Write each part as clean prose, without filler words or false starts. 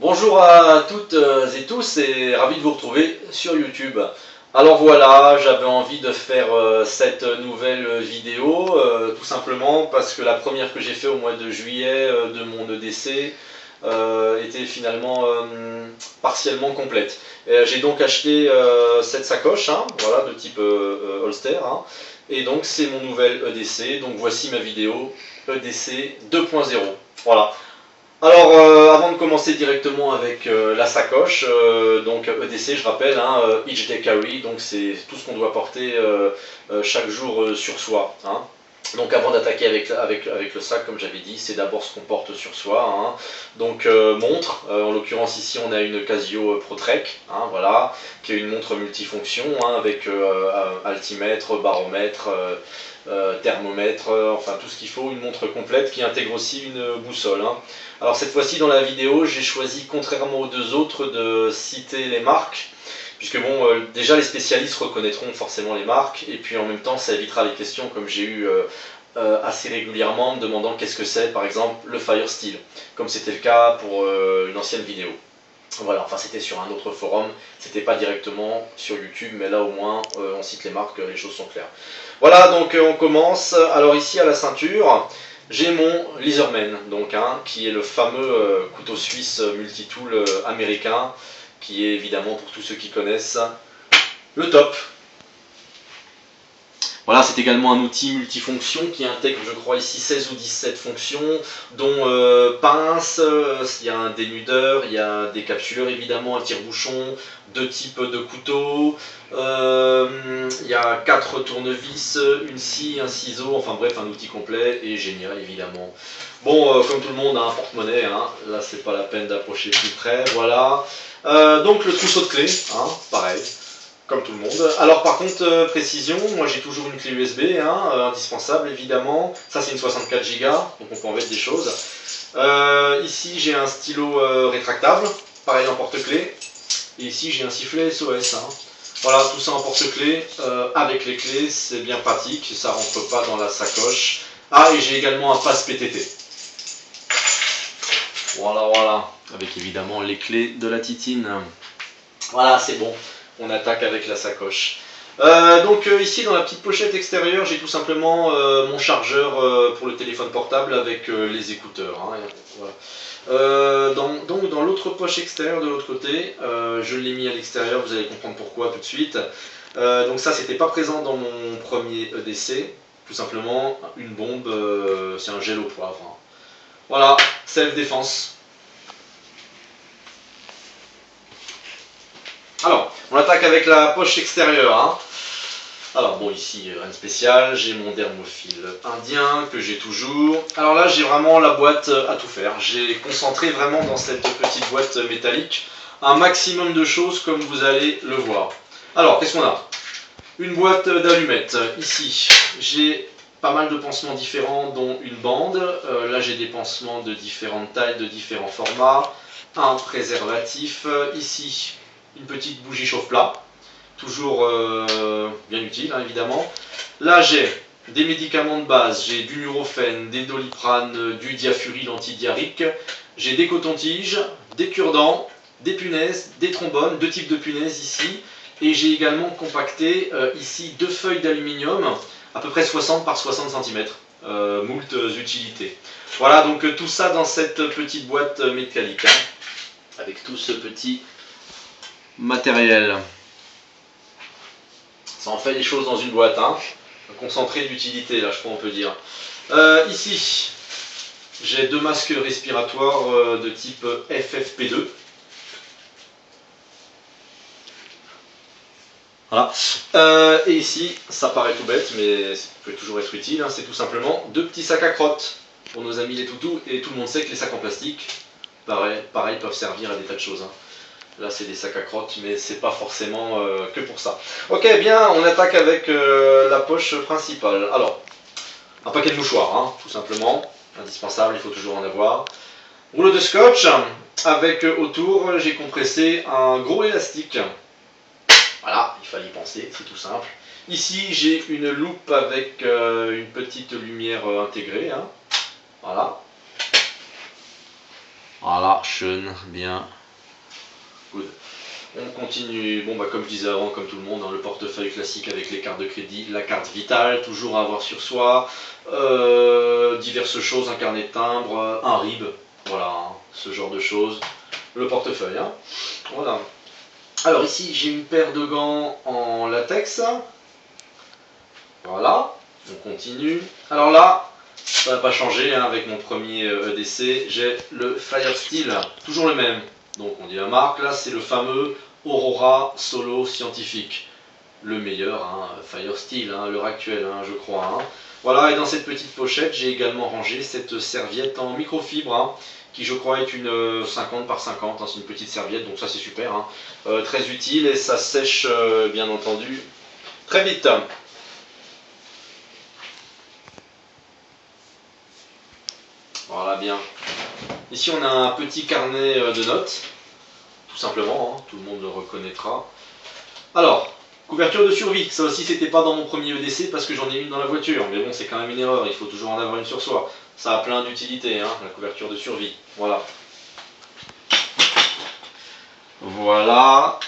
Bonjour à toutes et tous et ravi de vous retrouver sur YouTube. Alors voilà, j'avais envie de faire cette nouvelle vidéo tout simplement parce que la première que j'ai fait au mois de juillet de mon EDC était finalement partiellement complète. J'ai donc acheté cette sacoche, hein, voilà, de type holster, hein, et donc c'est mon nouvel EDC. Donc voici ma vidéo EDC 2.0. Voilà. Alors, avant de commencer directement avec la sacoche, donc EDC, je rappelle, hein, Each Day Carry, donc c'est tout ce qu'on doit porter chaque jour sur soi. Hein. Donc avant d'attaquer avec le sac, comme j'avais dit, c'est d'abord ce qu'on porte sur soi. Hein. Donc montre, en l'occurrence ici on a une Casio ProTrek, hein, voilà, qui est une montre multifonction hein, avec altimètre, baromètre, thermomètre, enfin tout ce qu'il faut, une montre complète qui intègre aussi une boussole. Hein. Alors cette fois-ci dans la vidéo, j'ai choisi, contrairement aux deux autres, de citer les marques. Puisque bon, déjà les spécialistes reconnaîtront forcément les marques, et puis en même temps ça évitera les questions comme j'ai eu assez régulièrement, me demandant qu'est-ce que c'est par exemple le Firesteel, comme c'était le cas pour une ancienne vidéo. Voilà, enfin c'était sur un autre forum, c'était pas directement sur YouTube, mais là au moins on cite les marques, les choses sont claires. Voilà, donc on commence. Alors ici à la ceinture, j'ai mon Leatherman, donc, hein, qui est le fameux couteau suisse multitool américain, qui est évidemment, pour tous ceux qui connaissent, le top. Voilà, c'est également un outil multifonction qui intègre, je crois ici, 16 ou 17 fonctions, dont pince, il y a un dénudeur, il y a des capsuleurs évidemment, un tire-bouchon, deux types de couteaux, il y a 4 tournevis, une scie, un ciseau, enfin bref, un outil complet et génial évidemment. Bon, comme tout le monde a un porte-monnaie, hein, là c'est pas la peine d'approcher plus près, voilà. Donc le trousseau de clés, hein, pareil. Comme tout le monde. Alors par contre, précision, moi j'ai toujours une clé USB, hein, indispensable évidemment. Ça c'est une 64 Go, donc on peut en mettre des choses. Ici j'ai un stylo rétractable, pareil en porte-clés. Et ici j'ai un sifflet SOS. Hein. Voilà, tout ça en porte-clés, avec les clés, c'est bien pratique, ça rentre pas dans la sacoche. Ah, et j'ai également un passe PTT. Voilà, voilà, avec évidemment les clés de la Titine. Voilà, c'est bon. On attaque avec la sacoche. Donc ici dans la petite pochette extérieure, j'ai tout simplement mon chargeur pour le téléphone portable avec les écouteurs. Hein, voilà. Donc dans l'autre poche extérieure de l'autre côté, je l'ai mis à l'extérieur, vous allez comprendre pourquoi tout de suite. Donc ça c'était pas présent dans mon premier EDC, tout simplement une bombe, c'est un gel au poivre. Hein. Voilà, self-défense. Alors, on attaque avec la poche extérieure. Hein. Alors bon, ici, rien de spécial, j'ai mon dermophile indien que j'ai toujours. Alors là, j'ai vraiment la boîte à tout faire. J'ai concentré vraiment dans cette petite boîte métallique un maximum de choses comme vous allez le voir. Alors, qu'est-ce qu'on a? Une boîte d'allumettes. Ici, j'ai pas mal de pansements différents, dont une bande. Là, j'ai des pansements de différentes tailles, de différents formats. Un préservatif. Ici, une petite bougie chauffe-plat, toujours bien utile hein, évidemment. Là j'ai des médicaments de base, j'ai du Nurofen, des Doliprane, du Diafuryl antidiarrhéique, j'ai des cotons-tiges, des cure-dents, des punaises, des trombones, deux types de punaises ici, et j'ai également compacté ici deux feuilles d'aluminium, à peu près 60 par 60 cm, moult utilités. Voilà donc tout ça dans cette petite boîte métallique, hein, avec tout ce petit matériel. Ça en fait des choses dans une boîte, hein. Concentré d'utilité, là je crois on peut dire. Ici, j'ai deux masques respiratoires de type FFP2. Voilà. Et ici, ça paraît tout bête, mais ça peut toujours être utile, hein. C'est tout simplement deux petits sacs à crottes pour nos amis les toutous. Et tout le monde sait que les sacs en plastique, pareil peuvent servir à des tas de choses. Hein. Là c'est des sacs à crottes, mais c'est pas forcément que pour ça. Ok, bien, on attaque avec la poche principale. Alors, un paquet de mouchoirs, hein, tout simplement, indispensable, il faut toujours en avoir. Rouleau de scotch, avec autour, j'ai compressé un gros élastique. Voilà, il fallait y penser, c'est tout simple. Ici, j'ai une loupe avec une petite lumière intégrée. Hein. Voilà. Voilà, Sean, bien. Good. On continue, bon bah comme je disais avant, comme tout le monde, hein, le portefeuille classique avec les cartes de crédit, la carte vitale, toujours à avoir sur soi, diverses choses, un carnet de timbres, un RIB, voilà, hein, ce genre de choses. Le portefeuille, hein. Voilà. Alors ici j'ai une paire de gants en latex, voilà, on continue. Alors là, ça n'a pas changé, hein, avec mon premier EDC, j'ai le Fire Steel, toujours le même. Donc on dit la marque, là c'est le fameux Aurora Solo Scientifique. Le meilleur, hein, Fire Steel, hein, à l'heure actuelle, hein, je crois. Hein. Voilà, et dans cette petite pochette, j'ai également rangé cette serviette en microfibre, hein, qui je crois est une 50 par 50, hein, c'est une petite serviette, donc ça c'est super. Hein. Très utile et ça sèche, bien entendu, très vite. Voilà, bien. Ici on a un petit carnet de notes, tout simplement, hein, tout le monde le reconnaîtra. Alors, couverture de survie, ça aussi c'était pas dans mon premier EDC parce que j'en ai une dans la voiture, mais bon c'est quand même une erreur, il faut toujours en avoir une sur soi. Ça a plein d'utilités, hein, la couverture de survie, voilà. Voilà.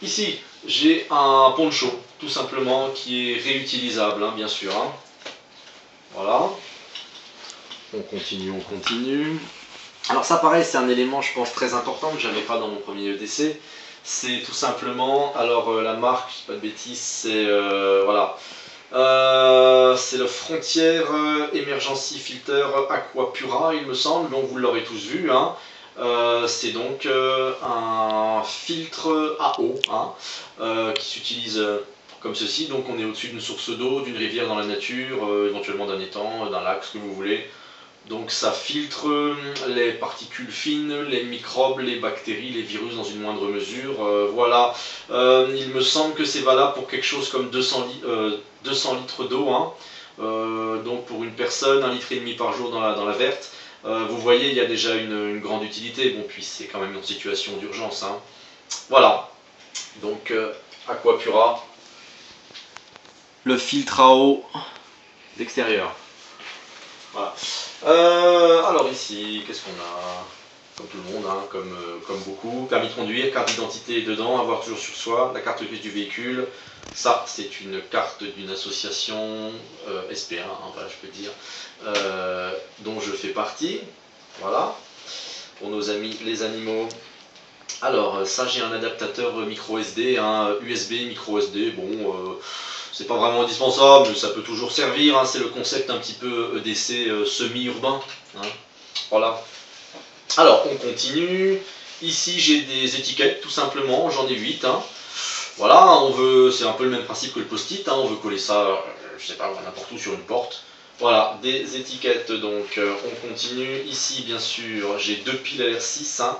Ici, j'ai un poncho, tout simplement, qui est réutilisable, hein, bien sûr. Hein. Voilà. On continue, on continue. Alors ça pareil, c'est un élément je pense très important que j'avais pas dans mon premier EDC. C'est tout simplement, alors la marque, je dis pas de bêtises, c'est voilà, c'est le Frontier Emergency Filter Aquapura, il me semble, donc vous l'aurez tous vu. Hein. C'est donc un filtre à eau, hein, qui s'utilise comme ceci. Donc on est au-dessus d'une source d'eau, d'une rivière dans la nature, éventuellement d'un étang, d'un lac, ce que vous voulez. Donc ça filtre les particules fines, les microbes, les bactéries, les virus dans une moindre mesure. Voilà, il me semble que c'est valable pour quelque chose comme 200 litres d'eau. Hein. Donc pour une personne, 1,5 litre par jour dans la verte. Vous voyez, il y a déjà une grande utilité. Bon, puis c'est quand même une situation d'urgence. Hein. Voilà, donc Aquapura, le filtre à eau d'extérieur. Voilà. Alors ici, qu'est-ce qu'on a? Comme tout le monde, hein, comme beaucoup. Permis de conduire, carte d'identité dedans, avoir toujours sur soi, la carte grise du véhicule. Ça, c'est une carte d'une association SPA, hein, voilà, je peux dire, dont je fais partie. Voilà, pour nos amis les animaux. Alors, ça, j'ai un adaptateur micro SD, un USB micro SD. Bon, c'est pas vraiment indispensable, mais ça peut toujours servir. Hein, c'est le concept un petit peu EDC semi-urbain. Hein, voilà. Alors, on continue. Ici, j'ai des étiquettes, tout simplement. J'en ai 8. Hein. Voilà, on veut, c'est un peu le même principe que le post-it. Hein, on veut coller ça, je sais pas, n'importe où sur une porte. Voilà, des étiquettes. Donc, on continue. Ici, bien sûr, j'ai 2 piles LR6. Hein,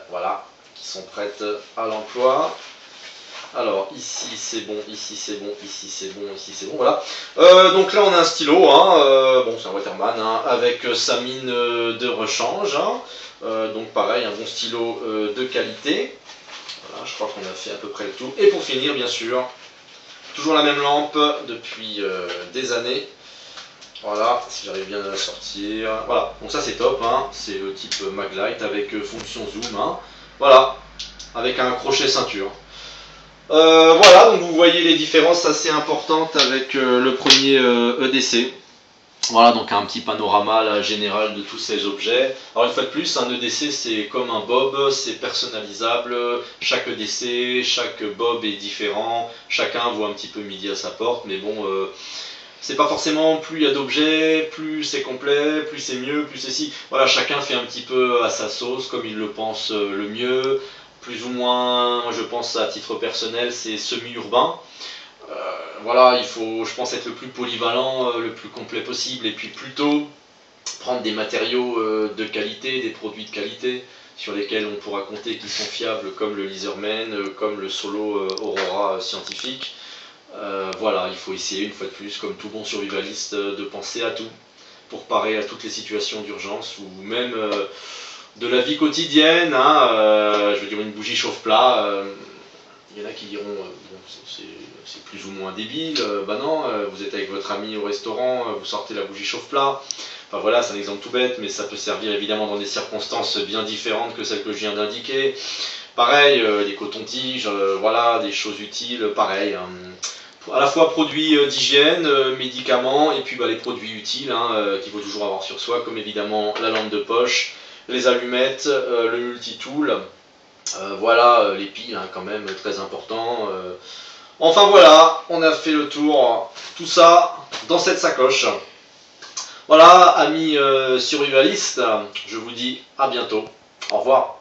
voilà, qui sont prêtes à l'emploi. Alors ici c'est bon, ici c'est bon, ici c'est bon, ici c'est bon, voilà. Donc là on a un stylo, hein, bon c'est un Waterman, hein, avec sa mine de rechange. Hein, donc pareil, un bon stylo de qualité. Voilà, je crois qu'on a fait à peu près le tour. Et pour finir bien sûr, toujours la même lampe depuis des années. Voilà, si j'arrive bien à la sortir. Voilà, donc ça c'est top, hein, c'est le type Maglite avec fonction zoom. Hein, voilà, avec un crochet ceinture. Voilà, donc vous voyez les différences assez importantes avec le premier EDC. Voilà, donc un petit panorama là, général de tous ces objets. Alors une fois de plus, un EDC c'est comme un bob, c'est personnalisable. Chaque EDC, chaque bob est différent. Chacun voit un petit peu midi à sa porte, mais bon, c'est pas forcément plus il y a d'objets, plus c'est complet, plus c'est mieux, plus c'est si. Voilà, chacun fait un petit peu à sa sauce, comme il le pense le mieux. Plus ou moins, moi je pense à titre personnel, c'est semi-urbain. Voilà, il faut, je pense, être le plus polyvalent, le plus complet possible, et puis plutôt prendre des matériaux de qualité, des produits de qualité, sur lesquels on pourra compter qui sont fiables, comme le Leatherman, comme le Solo Aurora scientifique. Voilà, il faut essayer une fois de plus, comme tout bon survivaliste, de penser à tout, pour parer à toutes les situations d'urgence, ou même de la vie quotidienne, hein, je veux dire une bougie chauffe-plat, Il y en a qui diront, bon, c'est plus ou moins débile, bah non, vous êtes avec votre ami au restaurant, vous sortez la bougie chauffe-plat. Enfin voilà, c'est un exemple tout bête, mais ça peut servir évidemment dans des circonstances bien différentes que celles que je viens d'indiquer. Pareil, les cotons-tiges, voilà, des choses utiles, pareil. Hein. À la fois produits d'hygiène, médicaments, et puis bah, les produits utiles qu'il faut toujours avoir sur soi, comme évidemment la lampe de poche, les allumettes, le multitool, voilà, les piles hein, quand même, très important. Enfin voilà, on a fait le tour, tout ça dans cette sacoche. Voilà, amis survivalistes, je vous dis à bientôt. Au revoir.